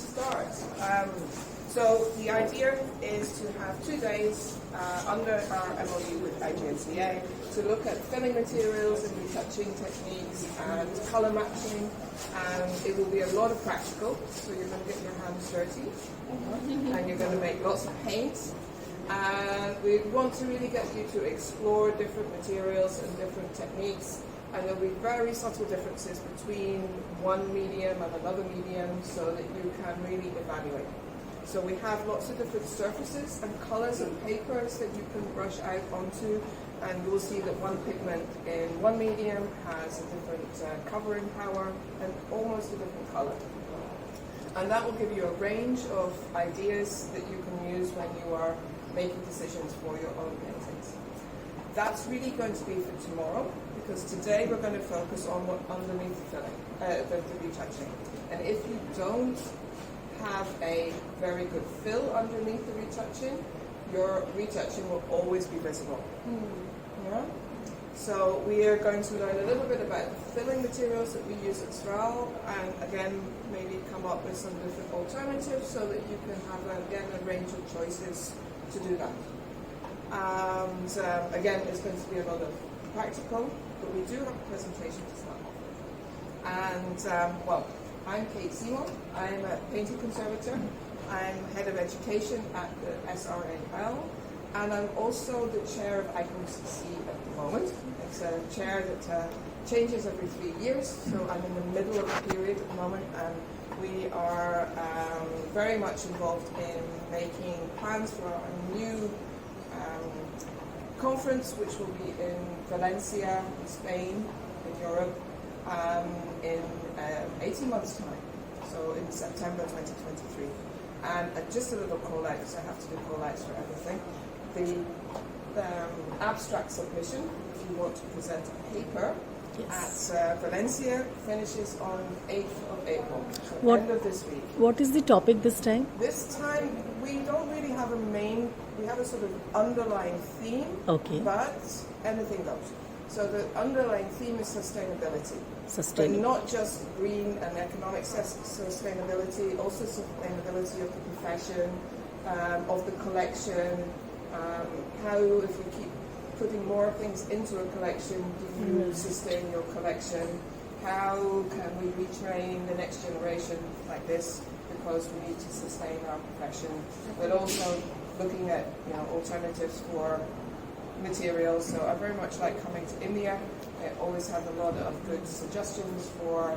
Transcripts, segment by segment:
start. So the idea is to have 2 days under our MOU with IGNCA to look at filling materials and retouching techniques and colour matching, and it will be a lot of practical, so you're going to get your hands dirty and you're going to make lots of paints. And we want to really get you to explore different materials and different techniques, and there'll be very subtle differences between one medium and another medium so that you can really evaluate. So we have lots of different surfaces and colours and papers that you can brush out onto, and you'll see that one pigment in one medium has a different covering power and almost a different colour. And that will give you a range of ideas that you can use when you are making decisions for your own paintings. That's really going to be for tomorrow, because today we're going to focus on what underneath the filling, the retouching. And if you don't have a very good fill underneath the retouching, your retouching will always be visible. Yeah? So we are going to learn a little bit about the filling materials that we use at SRAL, and again maybe come up with some different alternatives so that you can have a range of choices to do that. And again, it's going to be a lot of practical, but we do have a presentation to start off with. And well, I'm Kate Seymour. I'm a painting conservator. I'm head of education at the SRAL, and I'm also the chair of IGNCA at the moment. It's a chair that changes every 3 years, so I'm in the middle of a period at the moment, and we are very much involved in making plans for a new conference, which will be in Valencia, in Spain, in Europe, in 18 months' time, so in September 2023. And just a little call out, because I have to do call outs for everything. The abstract submission, if you want to present a paper, at Valencia, finishes on 8th of April, so end of this week. What is the topic this time? This time, we don't really have a main, we have a sort of underlying theme, but anything goes. So the underlying theme is sustainability. But not just green and economic sustainability, also sustainability of the profession, of the collection, how if you keep putting more things into a collection, do you sustain your collection? How can we retrain the next generation like this, because we need to sustain our profession, but also looking at alternatives for materials. So I very much like coming to India. I always have a lot of good suggestions for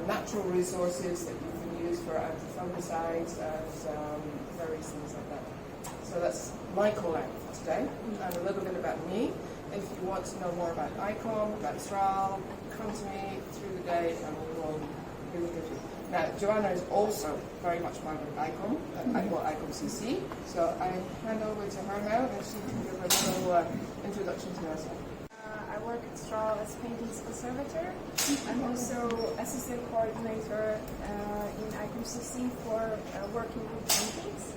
natural resources that you can use for anti-fungicides and various things like that. So that's my call out for today, and a little bit about me. If you want to know more about ICOM, about SRAL, come to me through the day and we will really give you. Now, Joanna is also very much part of ICOM, ICOM CC, so I hand over to her now and she can give a little introduction to herself. I work at SRAL as paintings conservator. I'm also assistant coordinator in ICOM CC for working with paintings.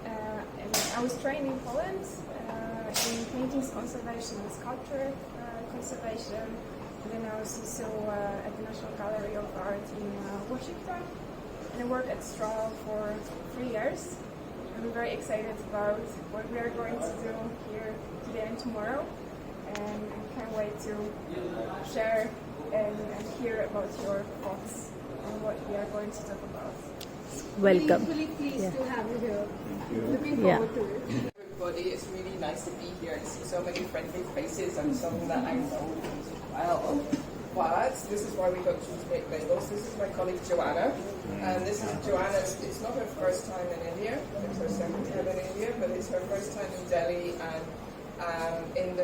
And I was trained in Poland in paintings conservation and sculpture conservation. And then I was also at the National Gallery of Art in Washington. And I worked at SRAL for 3 years. I'm very excited about what we are going to do here today and tomorrow. And I can't wait to share and hear about your thoughts on what we are going to talk about. Welcome. Really pleased to have you here. Looking forward to it. Everybody, it's really nice to be here and see so many friendly faces and some that I know well. But this is why we don't choose to make labels. This is my colleague Joanna, and this is Joanna's. It's not her first time in India. It's her second time in India, but it's her first time in Delhi and in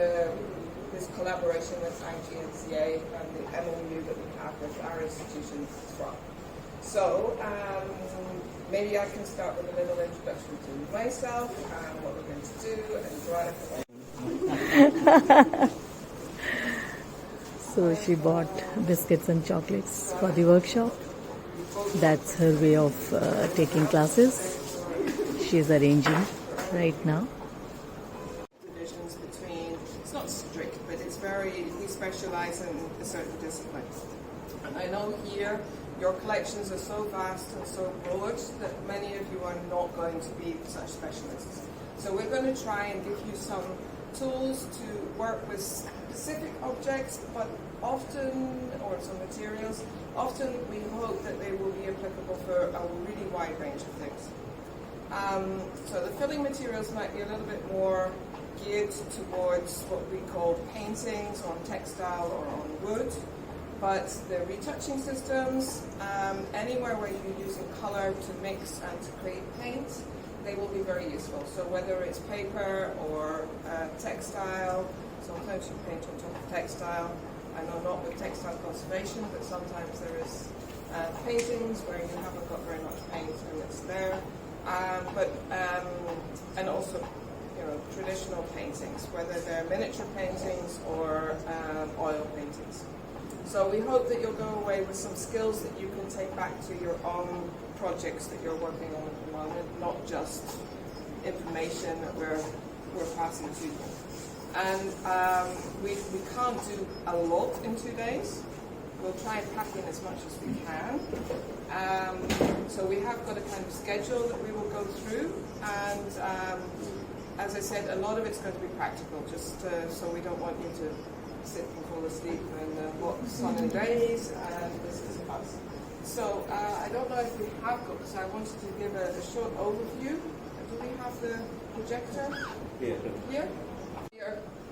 this collaboration with IGNCA and the MOU that we have with our institution as well. So maybe I can start with a little introduction to myself and what we're going to do, and Joanna can. So she bought biscuits and chocolates for the workshop. That's her way of taking classes. She's arranging right now. Divisions between, it's not strict, but it's very, we specialize in a certain discipline. And I know here your collections are so vast and so broad that many of you are not going to be such specialists. So we're going to try and give you some tools to work with specific objects, but often, or some materials, often we hope that they will be applicable for a really wide range of things. So the filling materials might be a little bit more geared towards what we call paintings on textile or on wood, but the retouching systems, anywhere where you're using color to mix and to create paint, they will be very useful. So whether it's paper or textile, sometimes you paint on top of textile. I know not with textile conservation, but sometimes there is paintings where you haven't got very much paint and it's there. And also, you know, traditional paintings, whether they're miniature paintings or oil paintings. So we hope that you'll go away with some skills that you can take back to your own projects that you're working on at the moment, not just information that we're passing to you. And we can't do a lot in 2 days. We'll try and pack in as much as we can. So we have got a kind of schedule that we will go through, and as I said, a lot of it's going to be practical, just so we don't want you to sit and fall asleep in hot sunny days, and this is us. So I don't know if we have got this. I wanted to give a short overview. Do we have the projector? Yeah. Here?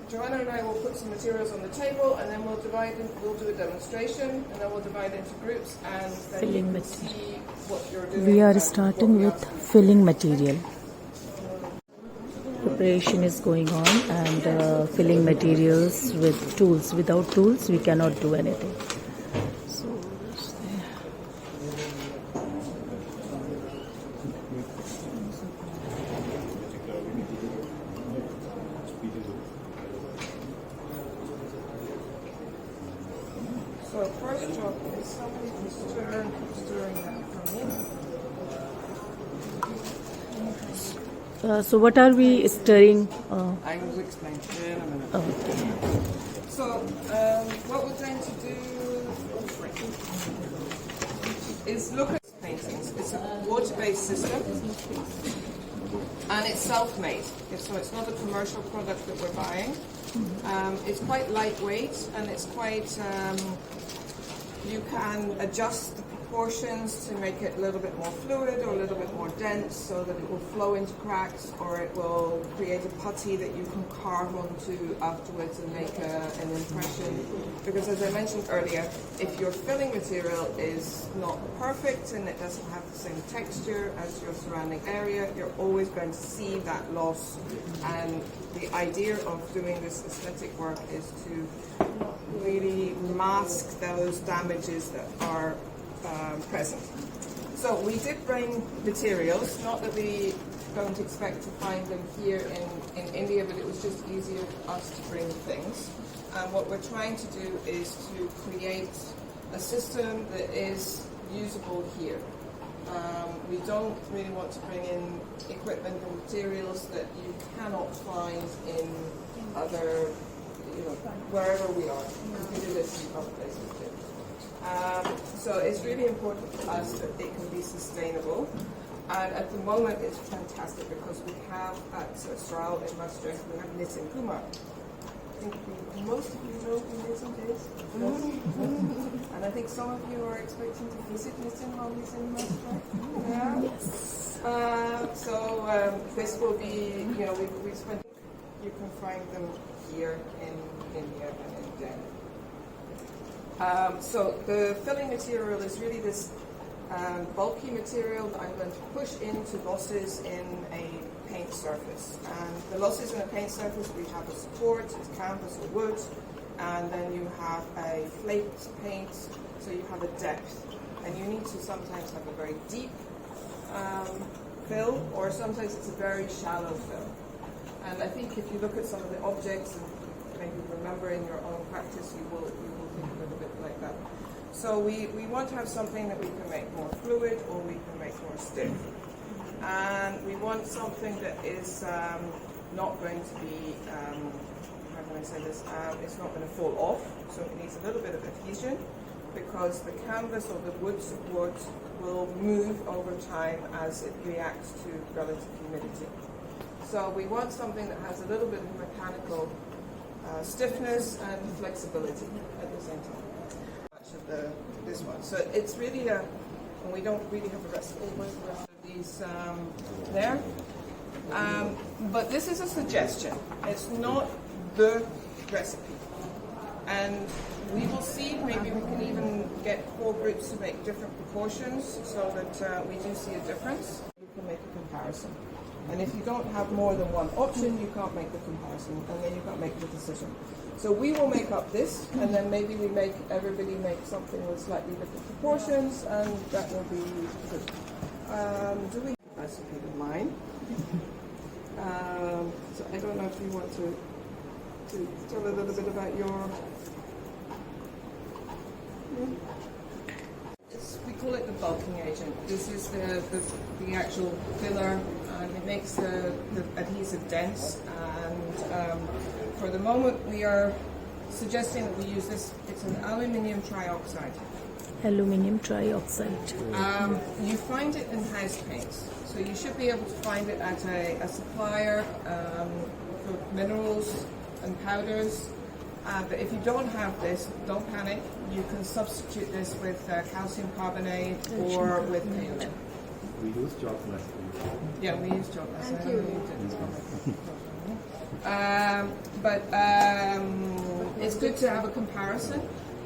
Joanna and I will put some materials on the table, and then we'll do a demonstration, and then we'll divide into groups, and then Filling you can material. see what you're doing. We are and starting what we with are. filling material. Preparation is going on, and filling materials with tools. Without tools, we cannot do anything. So, it's there. So first job is somebody who's stirring that for me. So what are we stirring? I will explain to you in a minute. Okay. So what we're going to do is look at paintings. It's a water-based system, and it's self-made. So it's not a commercial product that we're buying. It's quite lightweight, and it's quite. You can adjust the proportions to make it a little bit more fluid or a little bit more dense, so that it will flow into cracks, or it will create a putty that you can carve onto afterwards and make an impression. Because as I mentioned earlier, if your filling material is not perfect and it doesn't have the same texture as your surrounding area, you're always going to see that loss. And the idea of doing this aesthetic work is to really mask those damages that are present. So we did bring materials, not that we don't expect to find them here in India, but it was just easier for us to bring things. And what we're trying to do is to create a system that is usable here. We don't really want to bring in equipment and materials that you cannot find in other, wherever we are. We do this in other places too. So it's really important for us that it can be sustainable. And at the moment it's fantastic because we have at SRAL in Maastricht, we have Nitin Kumar. I think most of you know who Nitin is. And I think some of you are expecting to visit Nitin while he's in Maastricht. Yeah? Yes. So this will be, we spent, you can find them here in India and in Delhi. So the filling material is really this bulky material that I'm going to push into losses in a paint surface. And the losses in a paint surface, we have a support, it's canvas or wood, and then you have a flaked paint, so you have a depth. And you need to sometimes have a very deep fill, or sometimes it's a very shallow fill. And I think if you look at some of the objects and maybe remember in your own practice, you will think a little bit like that. So we want to have something that we can make more fluid or we can make more stiff. And we want something that is not going to be, how can I say this, it's not going to fall off, so it needs a little bit of adhesion. because the canvas or the wood support will move over time as it reacts to relative humidity. So we want something that has a little bit of mechanical stiffness and flexibility at the same time. Much of this one. So it's really and we don't really have a recipe. Where's the rest of these there? But this is a suggestion. It's not the recipe. And we will see, maybe we can even get 4 groups to make different proportions so that we do see a difference. We can make a comparison. And if you don't have more than one option, you can't make the comparison, and then you can't make the decision. So we will make up this, and then maybe everybody make something with slightly different proportions, and that will be good. Do we have a recipe in mind? So I don't know if you want to tell a little bit about your... We call it the bulking agent. This is the actual filler. It makes the adhesive dense, and for the moment we are suggesting that we use this. It's an aluminium trioxide. Aluminium trioxide. You find it in house paints, so you should be able to find it at a supplier for minerals and powders. But if you don't have this, don't panic. You can substitute this with calcium carbonate or with kaolin. We use chalk last time. Yeah, we use chalk last Thank time. you. But it's good to have a comparison.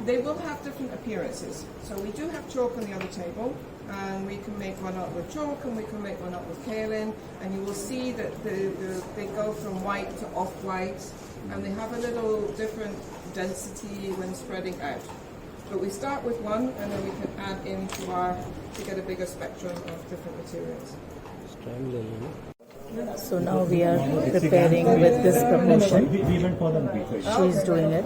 They will have different appearances. So we do have chalk on the other table, and we can make one up with chalk, and we can make one up with kaolin, and you will see that they go from white to off-white, and they have a little different density when spreading out. But we start with one, and then we can add to get a bigger spectrum of different materials. So now we are preparing with this proportion. We went for them before. She's doing it.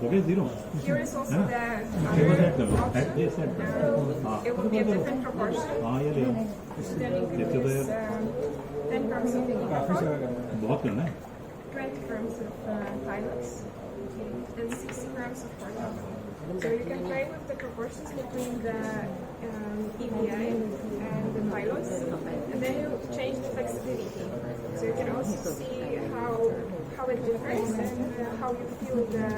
Okay, 0. Here is also the It was at level. At this at it will be a different proportion. yeah. Then includes 10 grams of IGNCA, बहुत है ना 20 grams of pilots, and 60 grams of cardamom. So you can play with the proportions between the EVA and the pilots, and then you change the flexibility. So you can also see how it differs and how you feel the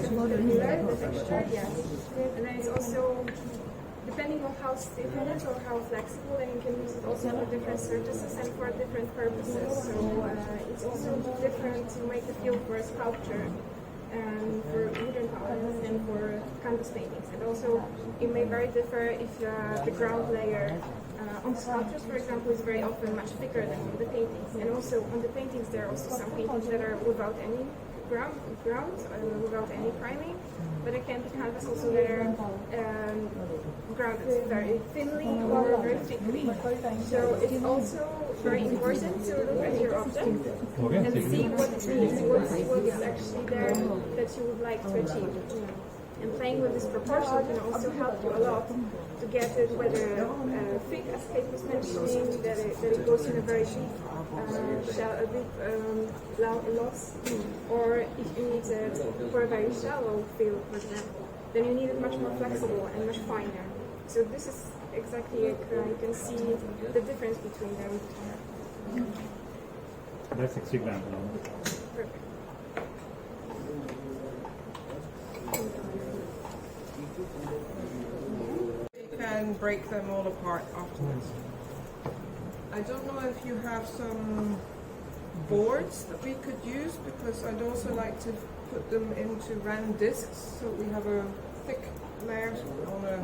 filler, the texture, yes. And then it's also depending on how stiff it is or how flexible, and you can use it also for different surfaces and for different purposes. So it's also different to make a feel for a sculpture and for wooden tiles and for canvas paintings. And also it may very differ if the ground layer on the sculptures, for example, is very often much thicker than on the paintings. And also on the paintings there are also some paintings that are without any ground without any priming. But it can be canvas also that are grounded very thinly or very thickly. So it's also very important to look at your object and see what it means, what is actually there that you would like to achieve. And playing with this proportion can also help you a lot to get it whether thick, as Kate was mentioning, that it goes in a very deep loss, or if you need it for a very shallow field, for example, then you need it much more flexible and much finer. So this is exactly it. You can see the difference between them. That's 60 grams now. Perfect. You can break them all apart afterwards. I don't know if you have some boards that we could use, because I'd also like to put them into round discs so we have a thick layer on a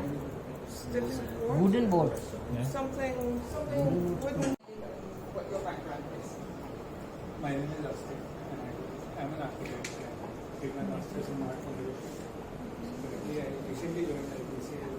stiff support. Wooden board. Something wooden. What your background is. My name is Austin, and I'm an architect. I did my master's in art and currently I recently joined IGNCA